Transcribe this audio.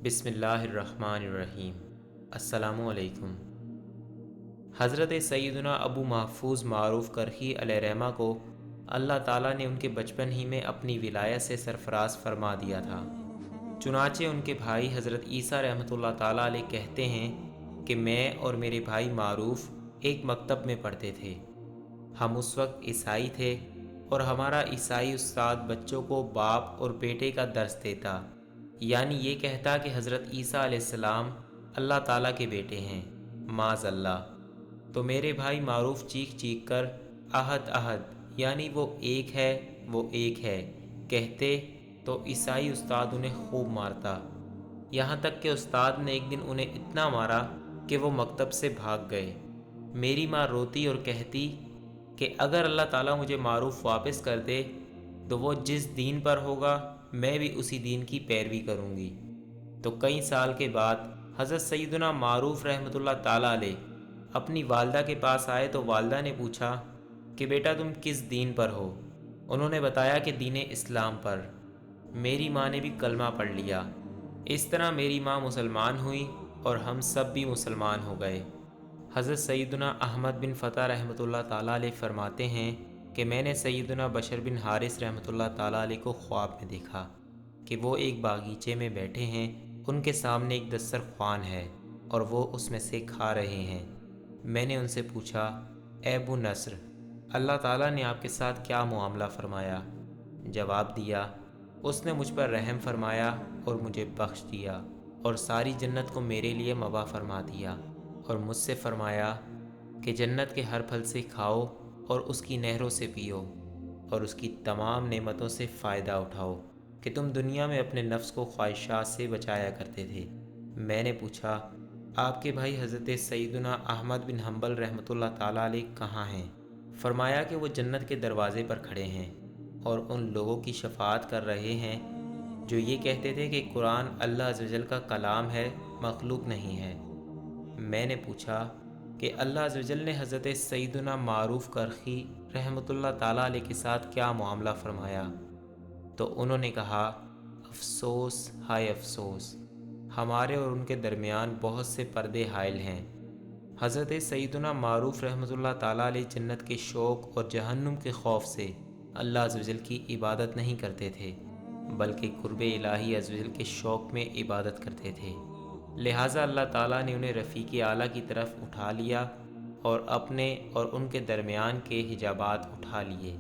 بسم اللہ الرحمن الرحیم۔ السلام علیکم۔ حضرت سیدنا ابو محفوظ معروف کرخی علیہ رحمہ کو اللہ تعالیٰ نے ان کے بچپن ہی میں اپنی ولایت سے سرفراز فرما دیا تھا۔ چنانچہ ان کے بھائی حضرت عیسیٰ رحمۃ اللہ تعالیٰ علیہ کہتے ہیں کہ میں اور میرے بھائی معروف ایک مکتب میں پڑھتے تھے۔ ہم اس وقت عیسائی تھے اور ہمارا عیسائی استاد بچوں کو باپ اور بیٹے کا درس دیتا، یعنی یہ کہتا کہ حضرت عیسیٰ علیہ السلام اللہ تعالیٰ کے بیٹے ہیں، معاذ اللہ۔ تو میرے بھائی معروف چیخ چیخ کر احد احد، یعنی وہ ایک ہے، وہ ایک ہے کہتے، تو عیسائی استاد انہیں خوب مارتا، یہاں تک کہ استاد نے ایک دن انہیں اتنا مارا کہ وہ مکتب سے بھاگ گئے۔ میری ماں روتی اور کہتی کہ اگر اللہ تعالیٰ مجھے معروف واپس کر دے تو وہ جس دین پر ہوگا میں بھی اسی دین کی پیروی کروں گی۔ تو کئی سال کے بعد حضرت سیدنا معروف رحمۃ اللہ تعالیٰ علیہ اپنی والدہ کے پاس آئے تو والدہ نے پوچھا کہ بیٹا تم کس دین پر ہو؟ انہوں نے بتایا کہ دین اسلام پر۔ میری ماں نے بھی کلمہ پڑھ لیا۔ اس طرح میری ماں مسلمان ہوئی اور ہم سب بھی مسلمان ہو گئے۔ حضرت سیدنا احمد بن فتح رحمۃ اللہ تعالیٰ علیہ فرماتے ہیں کہ میں نے سیدنا بشر بن حارث رحمۃ اللہ تعالیٰ علیہ کو خواب میں دیکھا کہ وہ ایک باغیچے میں بیٹھے ہیں، ان کے سامنے ایک دسترخوان ہے اور وہ اس میں سے کھا رہے ہیں۔ میں نے ان سے پوچھا، اے ابو نصر، اللہ تعالیٰ نے آپ کے ساتھ کیا معاملہ فرمایا؟ جواب دیا، اس نے مجھ پر رحم فرمایا اور مجھے بخش دیا اور ساری جنت کو میرے لیے مباح فرما دیا، اور مجھ سے فرمایا کہ جنت کے ہر پھل سے کھاؤ اور اس کی نہروں سے پیو اور اس کی تمام نعمتوں سے فائدہ اٹھاؤ کہ تم دنیا میں اپنے نفس کو خواہشات سے بچایا کرتے تھے۔ میں نے پوچھا، آپ کے بھائی حضرت سیدنا احمد بن حنبل رحمۃ اللہ تعالیٰ علیہ کہاں ہیں؟ فرمایا کہ وہ جنت کے دروازے پر کھڑے ہیں اور ان لوگوں کی شفاعت کر رہے ہیں جو یہ کہتے تھے کہ قرآن اللہ عز و جل کا کلام ہے، مخلوق نہیں ہے۔ میں نے پوچھا کہ اللہ عز و جل نے حضرت سیدنا معروف کرخی رحمۃ اللہ تعالیٰ علیہ کے ساتھ کیا معاملہ فرمایا؟ تو انہوں نے کہا، افسوس ہائے افسوس، ہمارے اور ان کے درمیان بہت سے پردے حائل ہیں۔ حضرت سیدنا معروف رحمۃ اللہ تعالیٰ علیہ جنت کے شوق اور جہنم کے خوف سے اللہ عز و جل کی عبادت نہیں کرتے تھے، بلکہ قرب الہی عز و جل کے شوق میں عبادت کرتے تھے۔ لہٰذا اللہ تعالیٰ نے انہیں رفیق اعلیٰ کی طرف اٹھا لیا اور اپنے اور ان کے درمیان کے حجابات اٹھا لیے۔